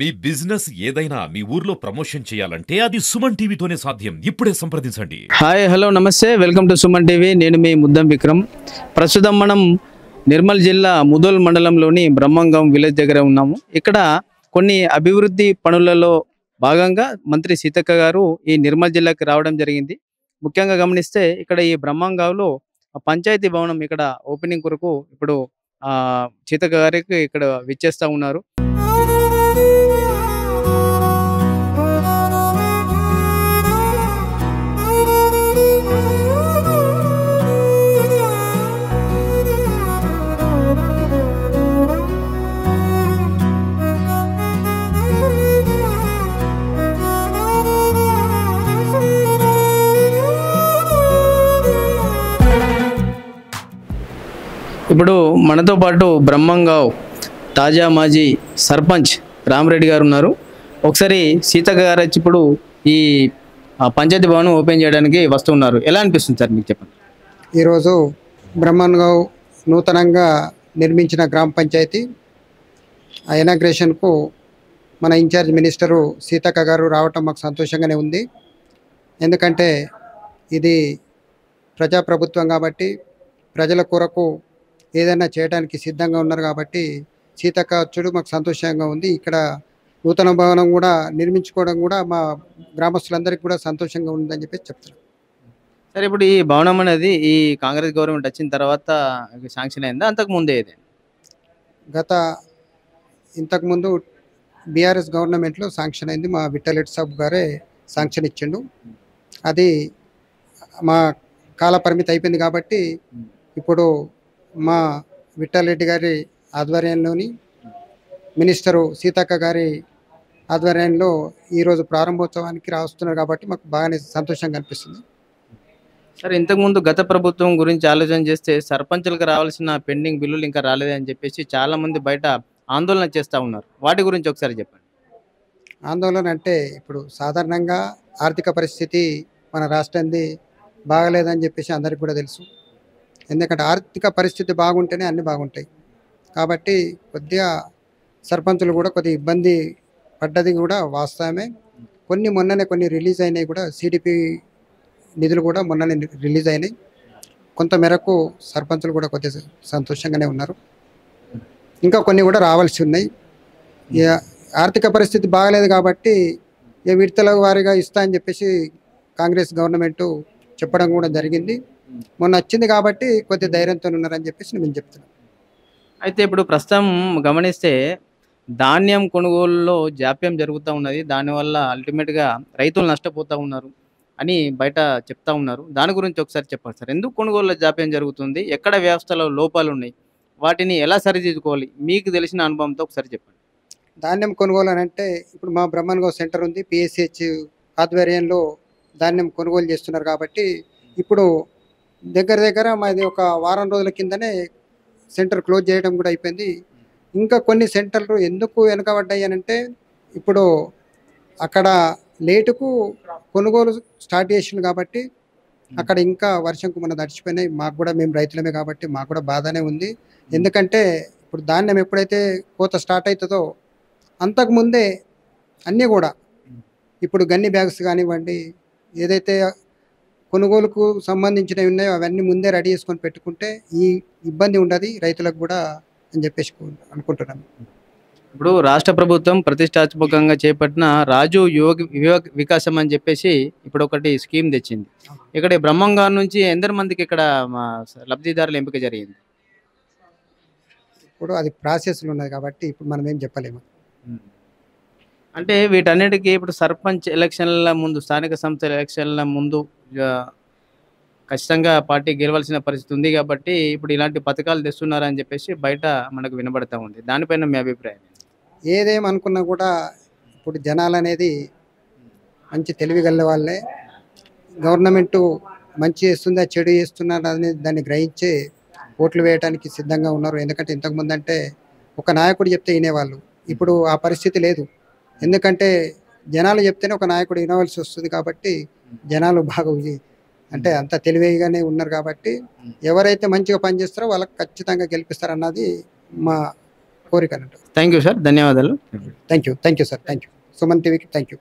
మీ business ఏదైనా మీ ఊర్లో promotion చేయాలంటే అది సుమన్ టీవీతోనే సాధ్యం. ఇప్పుడే సంప్రదించండి. హాయ్ హలో నమస్తే వెల్కమ్ టు సుమన్ టీవీ. నేను మీ ముద్దం విక్రమ్. ప్రస్తుతం మనం నిర్మల్ జిల్లా ముదోల్ మండలంలోని బ్రహ్మంగాం విలేజ్ దగ్గర ఉన్నాము. ఇక్కడ కొన్ని అభివృద్ధి పనులలో భాగంగా మంత్రి సీతక్క గారు ఈ నిర్మల్ జిల్లాకి రావడం జరిగింది. ముఖ్యంగా గమనిస్తే ఇక్కడ ఈ బ్రహ్మంగాంలో పంచాయతీ భవనం ఇక్కడ ఓపెనింగ్ కొరకు ఇప్పుడు సీతక్క గారికి ఇక్కడ విచ్చేస్తూ ఉన్నారు. ఇప్పుడు మనతో పాటు బ్రహ్మంగావ్ తాజా మాజీ సర్పంచ్ రామరెడ్డి గారు ఉన్నారు. ఒకసారి సీతక్క గారు వచ్చి ఇప్పుడు ఈ పంచాయతీ భవన్ ఓపెన్ చేయడానికి వస్తున్నారు. ఎలా అనిపిస్తుంది సార్ మీకు చెప్పండి? ఈరోజు బ్రహ్మంగావ్ నూతనంగా నిర్మించిన గ్రామ పంచాయతీ ఆ ఇనాగ్రేషన్కు మన ఇన్ఛార్జ్ మినిస్టరు సీతక్క గారు రావటం మాకు సంతోషంగానే ఉంది. ఎందుకంటే ఇది ప్రజాప్రభుత్వం కాబట్టి ప్రజల కొరకు ఏదైనా చేయడానికి సిద్ధంగా ఉన్నారు కాబట్టి సీతక్క వచ్చుడు మాకు సంతోషంగా ఉంది. ఇక్కడ నూతన భవనం కూడా నిర్మించుకోవడం కూడా మా గ్రామస్తులందరికీ కూడా సంతోషంగా ఉందని చెప్పేసి చెప్తున్నాను. సరే, ఇప్పుడు ఈ భవనం అనేది ఈ కాంగ్రెస్ గవర్నమెంట్ వచ్చిన తర్వాత శాంక్షన్ అయిందా, అంతకు ముందే ఇది? ఇంతకుముందు బీఆర్ఎస్ గవర్నమెంట్లో శాంక్షన్ అయింది. మా విఠలరెడ్డి సాబ్ గారే శాంక్షన్ ఇచ్చిండు. అది మా కాల పరిమితి అయిపోయింది కాబట్టి ఇప్పుడు మా విఠలరెడ్డి గారి ఆధ్వర్యంలోని మినిస్టరు సీతక్క గారి ఆధ్వర్యంలో ఈరోజు ప్రారంభోత్సవానికి రాస్తున్నారు కాబట్టి మాకు బాగానే సంతోషంగా అనిపిస్తుంది. సరే, ఇంతకుముందు గత ప్రభుత్వం గురించి ఆలోచన చేస్తే సర్పంచులకు రావాల్సిన పెండింగ్ బిల్లులు ఇంకా రాలేదని చెప్పేసి చాలామంది బయట ఆందోళన చేస్తూ ఉన్నారు. వాటి గురించి ఒకసారి చెప్పండి. ఆందోళన అంటే ఇప్పుడు సాధారణంగా ఆర్థిక పరిస్థితి మన రాష్ట్రాన్ని బాగలేదని చెప్పేసి అందరికీ కూడా తెలుసు. ఎందుకంటే ఆర్థిక పరిస్థితి బాగుంటేనే అన్నీ బాగుంటాయి. కాబట్టి కొద్దిగా సర్పంచులు కూడా కొద్దిగా ఇబ్బంది పడ్డది కూడా వాస్తవమే. మొన్ననే కొన్ని రిలీజ్ అయినాయి కూడా, సిడిపి నిధులు కూడా మొన్ననే రిలీజ్ అయినాయి. కొంత మేరకు సర్పంచులు కూడా కొద్దిగా సంతోషంగానే ఉన్నారు. ఇంకా కొన్ని కూడా రావాల్సి ఉన్నాయి. ఆర్థిక పరిస్థితి బాగలేదు కాబట్టి విడతల వారీగా ఇస్తా అని చెప్పేసి కాంగ్రెస్ గవర్నమెంట్ చెప్పడం కూడా జరిగింది. మొన్న వచ్చింది కాబట్టి కొద్ది ధైర్యంతో ఉన్నారని చెప్పేసి నేను చెప్తున్నాను. అయితే ఇప్పుడు ప్రస్తుతం గమనిస్తే ధాన్యం కొనుగోలులో జాప్యం జరుగుతూ ఉన్నది. దానివల్ల అల్టిమేట్గా రైతులు నష్టపోతూ ఉన్నారు అని బయట చెప్తా ఉన్నారు. దాని గురించి ఒకసారి చెప్పండి సార్. ఎందుకు కొనుగోలులో జాప్యం జరుగుతుంది? ఎక్కడ వ్యవస్థలో లోపాలు ఉన్నాయి? వాటిని ఎలా సరిదిద్దుకోవాలి? మీకు తెలిసిన అనుభవంతో ఒకసారి చెప్పండి. ధాన్యం కొనుగోలు అని అంటే ఇప్పుడు మా బ్రహ్మన్గావ్ సెంటర్ ఉంది. పిఎస్సిహెచ్ ఆధ్వర్యంలో ధాన్యం కొనుగోలు చేస్తున్నారు కాబట్టి ఇప్పుడు దగ్గర మాది ఒక వారం రోజుల కిందనే సెంటర్ క్లోజ్ చేయడం కూడా అయిపోయింది. ఇంకా కొన్ని సెంటర్లు ఎందుకు వెనకబడ్డాయి అని అంటే ఇప్పుడు అక్కడ లేటుకు కొనుగోలు స్టార్ట్ చేసింది కాబట్టి అక్కడ ఇంకా వర్షంకు మన తడిచిపోయినాయి. మాకు కూడా మేము రైతులమే కాబట్టి మాకు కూడా బాధనే ఉంది. ఎందుకంటే ఇప్పుడు ధాన్యం ఎప్పుడైతే కోత స్టార్ట్ అవుతుందో అంతకుముందే అన్నీ కూడా ఇప్పుడు గన్ని బ్యాగ్స్ కానివ్వండి, ఏదైతే కొనుగోలుకు సంబంధించినవి ఉన్నాయో అవన్నీ ముందే రెడీ చేసుకొని పెట్టుకుంటే ఈ ఇబ్బంది ఉండదు రైతులకు కూడా అని చెప్పేసి అనుకుంటున్నాను. ఇప్పుడు రాష్ట్ర ప్రభుత్వం ప్రతిష్టాత్మకంగా చేపట్టిన రాజు యువ వికాసం అని చెప్పేసి ఇప్పుడు ఒకటి స్కీమ్ తెచ్చింది. ఇక్కడ బ్రహ్మంగాం నుంచి ఎందరి మందికి ఇక్కడ లబ్ధిదారుల ఎంపిక జరిగింది? ఇప్పుడు అది ప్రాసెస్లు ఉన్నది కాబట్టి ఇప్పుడు మనం ఏం చెప్పలేము. అంటే వీటన్నిటికీ ఇప్పుడు సర్పంచ్ ఎలక్షన్ల ముందు, స్థానిక సంస్థల ఎలక్షన్ల ముందు ఖచ్చితంగా పార్టీ గెలవాల్సిన పరిస్థితి ఉంది కాబట్టి ఇప్పుడు ఇలాంటి పథకాలు తెస్తున్నారని చెప్పేసి బయట మనకు వినబడతా ఉంది. దానిపైన మీ అభిప్రాయం? ఏదేమనుకున్నా కూడా ఇప్పుడు జనాలు అనేది మంచి తెలివిగల వాళ్ళే. గవర్నమెంటు మంచి చేస్తుందా చెడు చేస్తున్నారు అనేది దాన్ని గ్రహించి ఓట్లు వేయడానికి సిద్ధంగా ఉన్నారు. ఎందుకంటే ఇంతకుముందు అంటే ఒక నాయకుడు చెప్తే వినేవాళ్ళు. ఇప్పుడు ఆ పరిస్థితి లేదు. ఎందుకంటే జనాలు చెప్తేనే ఒక నాయకుడు వినవలసి వస్తుంది కాబట్టి జనాలు బాగా అంటే అంత తెలివిగానే ఉన్నారు కాబట్టి ఎవరైతే మంచిగా పనిచేస్తారో వాళ్ళకి ఖచ్చితంగా గెలిపిస్తారు అన్నది మా కోరిక అన్నట్టు. థ్యాంక్ యూ సార్, ధన్యవాదాలు. Thank you sir, thank you. Suman టీవీకి థ్యాంక్ యూ.